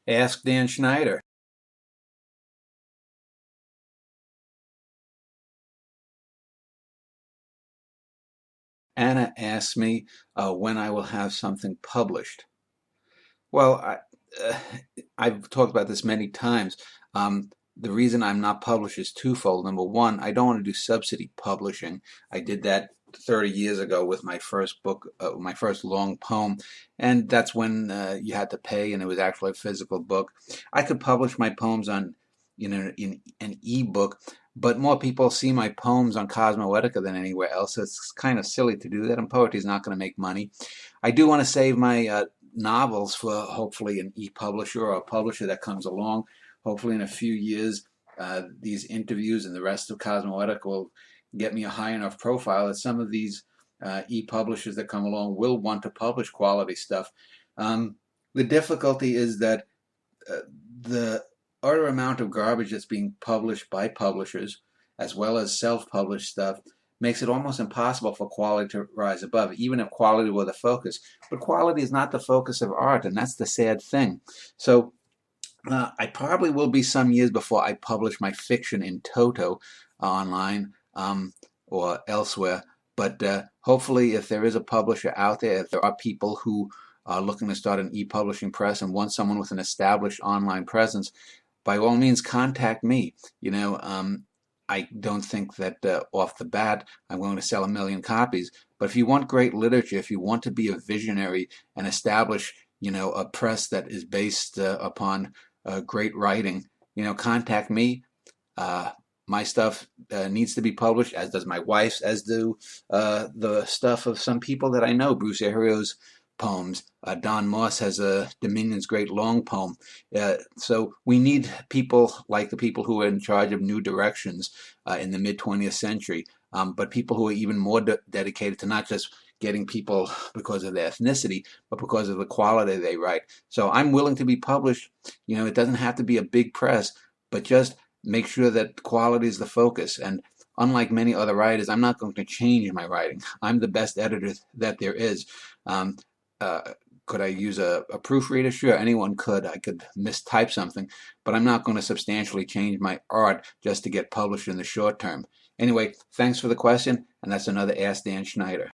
Ask Dan Schneider. Anna asked me when I will have something published. Well, uh, I've talked about this many times. The reason I'm not published is twofold. Number one, I don't want to do subsidy publishing. I did that 30 years ago with my first book, my first long poem, and that's when you had to pay, and it was actually a physical book. I could publish my poems on, in an ebook, but more people see my poems on Cosmoetica than anywhere else. So it's kind of silly to do that, and poetry is not going to make money. I do want to save my novels for hopefully an e-publisher or a publisher that comes along. Hopefully in a few years, these interviews and the rest of Cosmoetica will get me a high enough profile that some of these e-publishers that come along will want to publish quality stuff. Um, the difficulty is that uh, the utter amount of garbage that's being published by publishers, as well as self-published stuff, makes it almost impossible for quality to rise above, even if quality were the focus. But quality is not the focus of art, and that's the sad thing. So I probably will be some years before I publish my fiction in toto online or elsewhere. But hopefully, if there is a publisher out there, if there are people who are looking to start an e-publishing press and want someone with an established online presence, by all means contact me. I don't think that off the bat I'm going to sell 1 million copies. But if you want great literature, if you want to be a visionary and establish, a press that is based upon great writing, contact me. Uh, my stuff needs to be published, as does my wife's, as do the stuff of some people that I know. Bruce Ario's poems. Don Moss has a Dominion's Great Long poem. So we need people like the people who are in charge of New Directions in the mid 20th century, but people who are even more dedicated to not just getting people because of their ethnicity, but because of the quality they write. So I'm willing to be published. It doesn't have to be a big press, but just make sure that quality is the focus. And unlike many other writers, I'm not going to change my writing. I'm the best editor that there is. Um, uh, could I use a proofreader? Sure, anyone could. I could mistype something, but I'm not going to substantially change my art just to get published in the short term. Anyway, thanks for the question, and that's another Ask Dan Schneider.